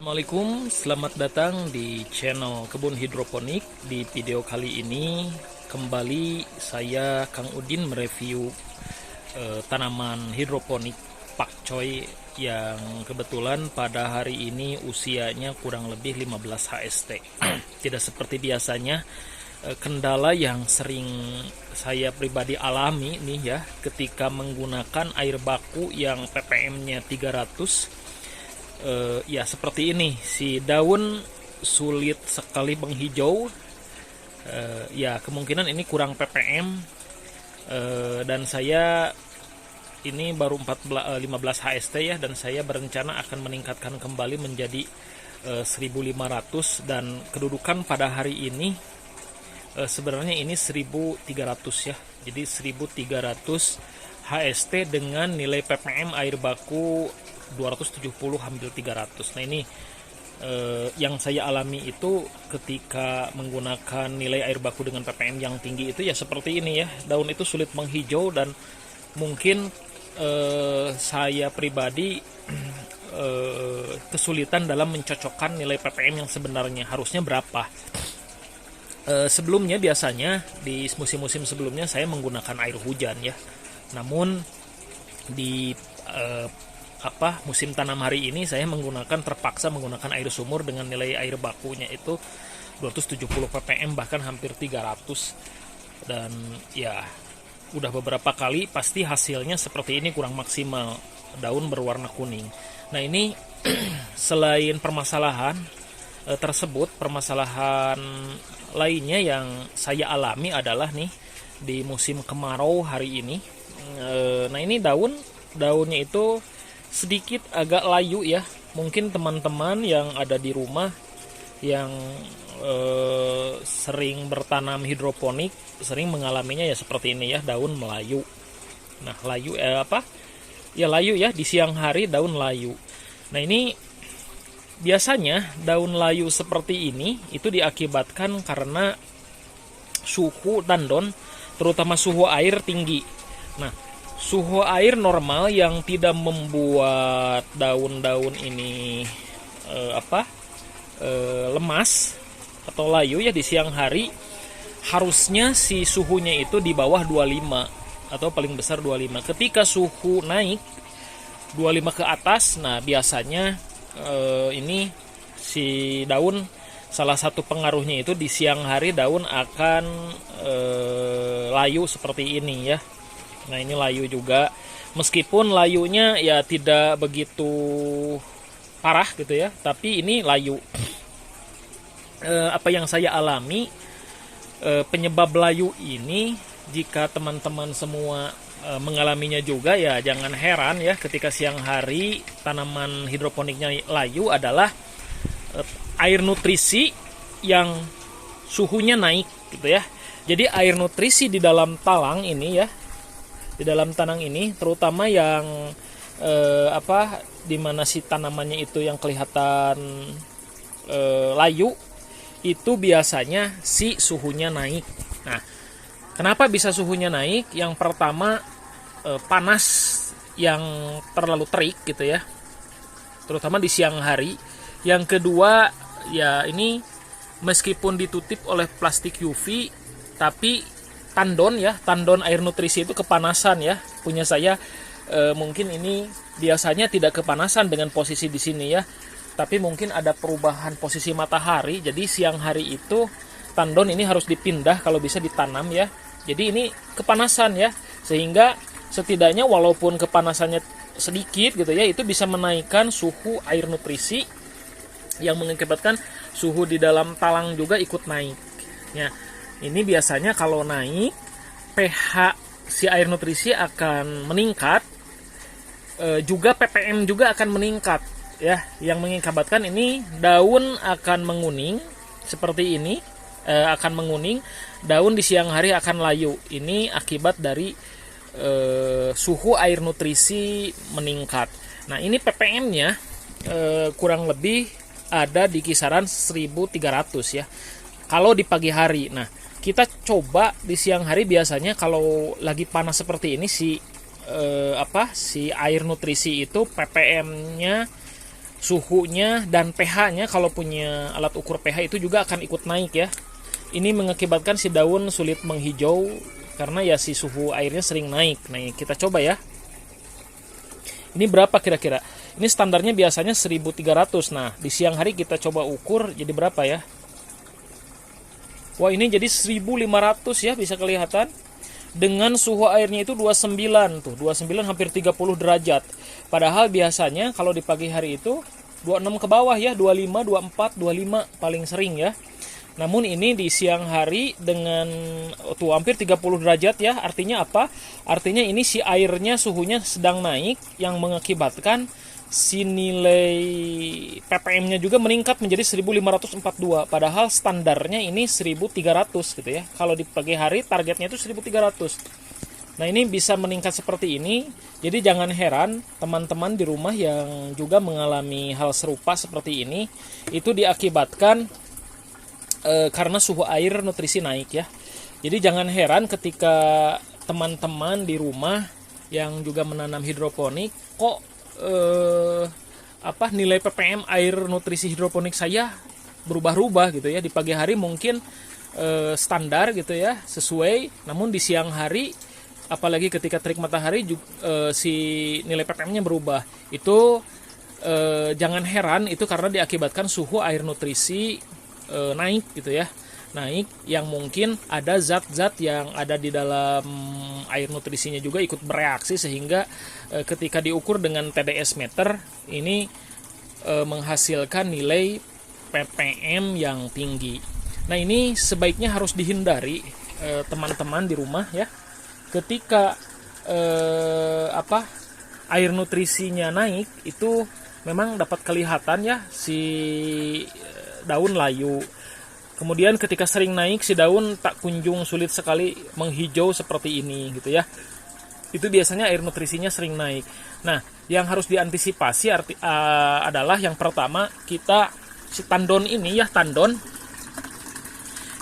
Assalamualaikum, selamat datang di channel Kebun Hidroponik. Di video kali ini kembali saya Kang Udin mereview tanaman hidroponik pakcoy yang kebetulan pada hari ini usianya kurang lebih 15 HST. Tidak seperti biasanya, kendala yang sering saya pribadi alami nih ya ketika menggunakan air baku yang ppm-nya 300. Ya seperti ini, si daun sulit sekali menghijau. Ya kemungkinan ini kurang ppm, dan saya ini baru 15 HST ya, dan saya berencana akan meningkatkan kembali menjadi 1500, dan kedudukan pada hari ini sebenarnya ini 1300 ya, jadi 1300 HST dengan nilai ppm air baku 270 hampir 300. Nah ini yang saya alami itu ketika menggunakan nilai air baku dengan ppm yang tinggi itu ya seperti ini ya, daun itu sulit menghijau, dan mungkin saya pribadi kesulitan dalam mencocokkan nilai ppm yang sebenarnya harusnya berapa. Sebelumnya biasanya di musim-musim sebelumnya saya menggunakan air hujan ya, namun di musim tanam hari ini saya terpaksa menggunakan air sumur dengan nilai air bakunya itu 270 ppm bahkan hampir 300, dan ya udah beberapa kali pasti hasilnya seperti ini, kurang maksimal, daun berwarna kuning. Nah ini selain permasalahan tersebut, permasalahan lainnya yang saya alami adalah nih di musim kemarau hari ini. Nah ini daunnya itu sedikit agak layu ya. Mungkin teman-teman yang ada di rumah yang sering bertanam hidroponik sering mengalaminya ya seperti ini ya, daun melayu. Nah layu layu ya, di siang hari daun layu. Nah ini biasanya daun layu seperti ini itu diakibatkan karena suhu tandon, terutama suhu air tinggi. Nah suhu air normal yang tidak membuat daun-daun ini lemas atau layu ya di siang hari, harusnya si suhunya itu di bawah 25 atau paling besar 25. Ketika suhu naik 25 ke atas, nah biasanya ini si daun, salah satu pengaruhnya itu di siang hari daun akan layu seperti ini ya. Nah ini layu juga, meskipun layunya ya tidak begitu parah gitu ya, tapi ini layu. Apa yang saya alami, penyebab layu ini, jika teman-teman semua mengalaminya juga ya jangan heran ya, ketika siang hari tanaman hidroponiknya layu adalah air nutrisi yang suhunya naik gitu ya. Jadi air nutrisi di dalam talang ini ya, di dalam tanang ini, terutama yang di mana si tanamannya itu yang kelihatan layu, itu biasanya si suhunya naik. Nah, kenapa bisa suhunya naik? Yang pertama panas yang terlalu terik gitu ya, terutama di siang hari. Yang kedua ya ini meskipun ditutup oleh plastik UV, tapi tandon air nutrisi itu kepanasan ya. Punya saya mungkin ini biasanya tidak kepanasan dengan posisi di sini ya, tapi mungkin ada perubahan posisi matahari. Jadi siang hari itu tandon ini harus dipindah kalau bisa ditanam ya. Jadi ini kepanasan ya, sehingga setidaknya walaupun kepanasannya sedikit gitu ya, itu bisa menaikkan suhu air nutrisi yang mengakibatkan suhu di dalam talang juga ikut naik. Ya, ini biasanya kalau naik pH si air nutrisi akan meningkat, juga ppm juga akan meningkat ya, yang mengakibatkan ini daun akan menguning seperti ini, akan menguning, daun di siang hari akan layu. Ini akibat dari suhu air nutrisi meningkat. Nah ini ppm-nya kurang lebih ada di kisaran 1300 ya kalau di pagi hari. Nah kita coba di siang hari, biasanya kalau lagi panas seperti ini si air nutrisi itu ppm-nya suhunya dan pH-nya, kalau punya alat ukur pH itu juga akan ikut naik ya. Ini mengakibatkan si daun sulit menghijau karena ya si suhu airnya sering naik. Nah, kita coba ya. Ini berapa kira-kira? Ini standarnya biasanya 1300. Nah, di siang hari kita coba ukur jadi berapa ya? Wah, ini jadi 1500 ya, bisa kelihatan. Dengan suhu airnya itu 29 tuh, 29 hampir 30 derajat. Padahal biasanya kalau di pagi hari itu 26 ke bawah ya, 25, 24, 25 paling sering ya. Namun ini di siang hari dengan tuh hampir 30 derajat ya. Artinya apa? Artinya ini si airnya suhunya sedang naik yang mengakibatkan si nilai ppm-nya juga meningkat menjadi 1542. Padahal standarnya ini 1300 gitu ya. Kalau di pagi hari targetnya itu 1300. Nah, ini bisa meningkat seperti ini. Jadi jangan heran teman-teman di rumah yang juga mengalami hal serupa seperti ini. Itu diakibatkan karena suhu air nutrisi naik ya. Jadi jangan heran ketika teman-teman di rumah yang juga menanam hidroponik kok nilai ppm air nutrisi hidroponik saya berubah-ubah gitu ya. Di pagi hari mungkin standar gitu ya, sesuai, namun di siang hari apalagi ketika terik matahari si nilai ppm-nya berubah. Itu jangan heran, itu karena diakibatkan suhu air nutrisi naik gitu ya, naik yang mungkin ada zat-zat yang ada di dalam air nutrisinya juga ikut bereaksi sehingga ketika diukur dengan TDS meter ini menghasilkan nilai ppm yang tinggi. Nah, ini sebaiknya harus dihindari teman-teman di rumah ya. Ketika air nutrisinya naik itu memang dapat kelihatan ya si daun layu. Kemudian ketika sering naik si daun tak kunjung sulit sekali menghijau seperti ini gitu ya. Itu biasanya air nutrisinya sering naik. Nah, yang harus diantisipasi adalah yang pertama kita si tandon ini ya, tandon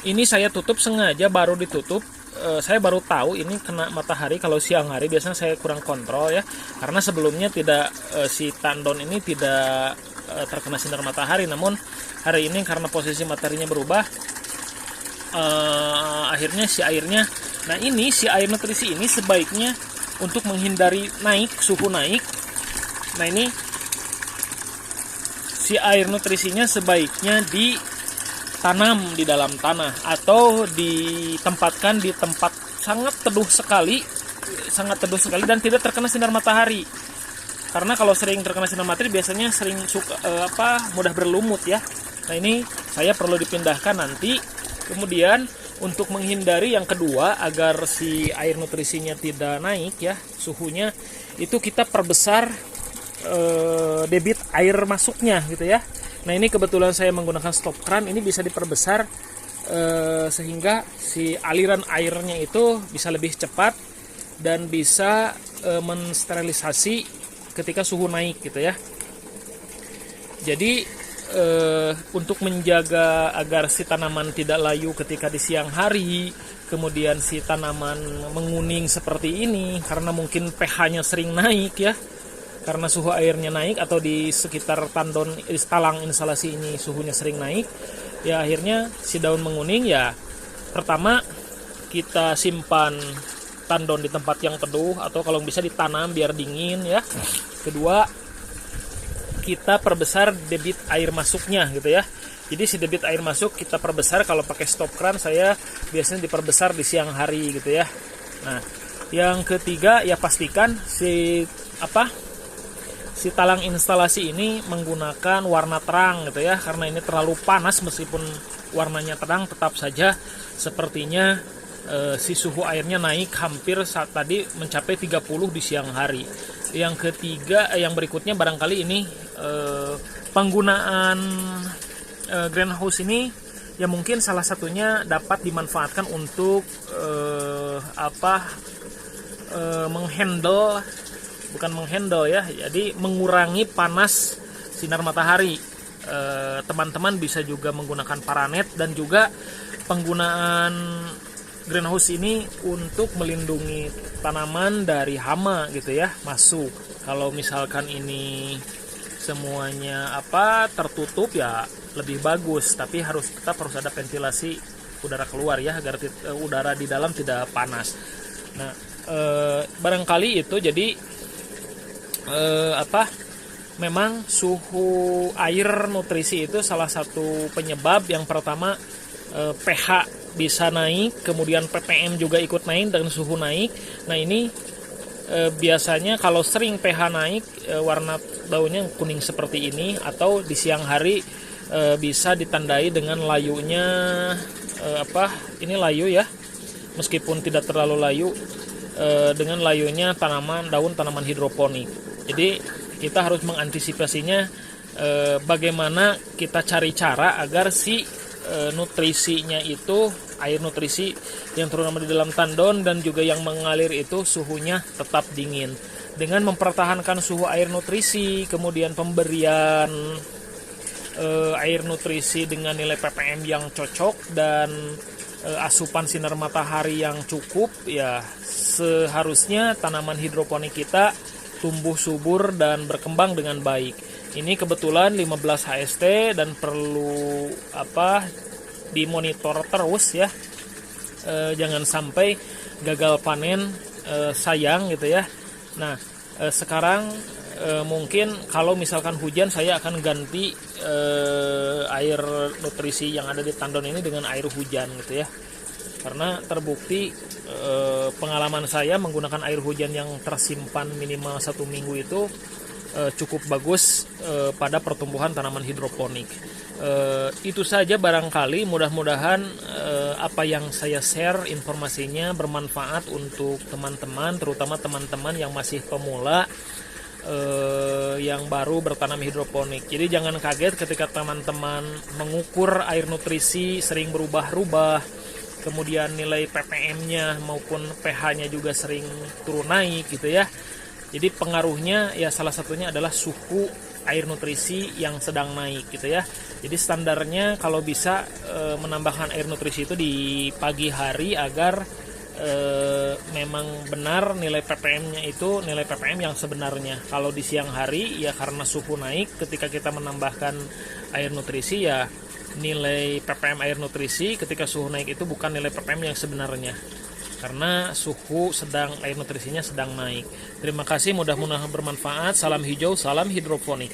ini saya tutup sengaja, baru ditutup. Saya baru tahu ini kena matahari kalau siang hari, biasanya saya kurang kontrol ya. Karena sebelumnya tidak si tandon ini tidak terkena sinar matahari, namun hari ini karena posisi materinya berubah akhirnya si airnya, nah ini si air nutrisi ini sebaiknya untuk menghindari suhu naik. Nah, ini si air nutrisinya sebaiknya ditanam di dalam tanah atau ditempatkan di tempat sangat teduh sekali dan tidak terkena sinar matahari. Karena kalau sering terkena sinar matahari biasanya sering mudah berlumut ya. Nah, ini saya perlu dipindahkan nanti. Kemudian untuk menghindari yang kedua agar si air nutrisinya tidak naik ya suhunya, itu kita perbesar debit air masuknya gitu ya. Nah, ini kebetulan saya menggunakan stop kran, ini bisa diperbesar sehingga si aliran airnya itu bisa lebih cepat dan bisa mensterilisasi ketika suhu naik gitu ya. Jadi untuk menjaga agar si tanaman tidak layu ketika di siang hari, kemudian si tanaman menguning seperti ini karena mungkin pH-nya sering naik ya, karena suhu airnya naik atau di sekitar talang instalasi ini suhunya sering naik ya, akhirnya si daun menguning ya. Pertama kita simpan tandon di tempat yang teduh atau kalau bisa ditanam biar dingin ya. Kedua, kita perbesar debit air masuknya gitu ya. Jadi si debit air masuk kita perbesar, kalau pakai stop kran saya biasanya diperbesar di siang hari gitu ya. Nah, yang ketiga ya pastikan si talang instalasi ini menggunakan warna terang gitu ya, karena ini terlalu panas meskipun warnanya terang tetap saja sepertinya si suhu airnya naik hampir saat tadi mencapai 30 di siang hari. Yang ketiga, yang berikutnya barangkali ini penggunaan greenhouse ini ya mungkin salah satunya dapat dimanfaatkan untuk menghandle ya, jadi mengurangi panas sinar matahari. Teman-teman bisa juga menggunakan paranet dan juga penggunaan greenhouse ini untuk melindungi tanaman dari hama gitu ya masuk. Kalau misalkan ini semuanya tertutup ya lebih bagus, tapi tetap harus ada ventilasi udara keluar ya, agar udara di dalam tidak panas. Nah, barangkali itu jadi memang suhu air nutrisi itu salah satu penyebab. Yang pertama, pH bisa naik, kemudian ppm juga ikut naik dan suhu naik. Nah, ini biasanya kalau sering pH naik, warna daunnya kuning seperti ini, atau di siang hari bisa ditandai dengan layunya ini layu ya, meskipun tidak terlalu layu, dengan layunya daun tanaman hidroponik. Jadi kita harus mengantisipasinya, bagaimana kita cari cara agar si nutrisinya itu, air nutrisi yang terutama di dalam tandon dan juga yang mengalir itu suhunya tetap dingin. Dengan mempertahankan suhu air nutrisi, kemudian pemberian air nutrisi dengan nilai ppm yang cocok dan asupan sinar matahari yang cukup, ya seharusnya tanaman hidroponik kita tumbuh subur dan berkembang dengan baik. Ini kebetulan 15 HST dan perlu dimonitor terus ya. Jangan sampai gagal panen, sayang gitu ya. Nah, sekarang mungkin kalau misalkan hujan, saya akan ganti air nutrisi yang ada di tandon ini dengan air hujan gitu ya. Karena terbukti pengalaman saya menggunakan air hujan yang tersimpan minimal 1 minggu itu cukup bagus pada pertumbuhan tanaman hidroponik. Itu saja barangkali, mudah-mudahan apa yang saya share informasinya bermanfaat untuk teman-teman, terutama teman-teman yang masih pemula, yang baru bertanam hidroponik. Jadi jangan kaget ketika teman-teman mengukur air nutrisi sering berubah-ubah, kemudian nilai ppm-nya maupun pH-nya juga sering turun naik gitu ya. Jadi pengaruhnya ya salah satunya adalah suhu air nutrisi yang sedang naik gitu ya. Jadi standarnya kalau bisa menambahkan air nutrisi itu di pagi hari agar memang benar nilai ppm-nya itu nilai ppm yang sebenarnya. Kalau di siang hari ya karena suhu naik, ketika kita menambahkan air nutrisi ya nilai ppm air nutrisi ketika suhu naik itu bukan nilai ppm yang sebenarnya, karena suhu air nutrisinya sedang naik. Terima kasih, mudah-mudahan bermanfaat. Salam hijau, salam hidroponik.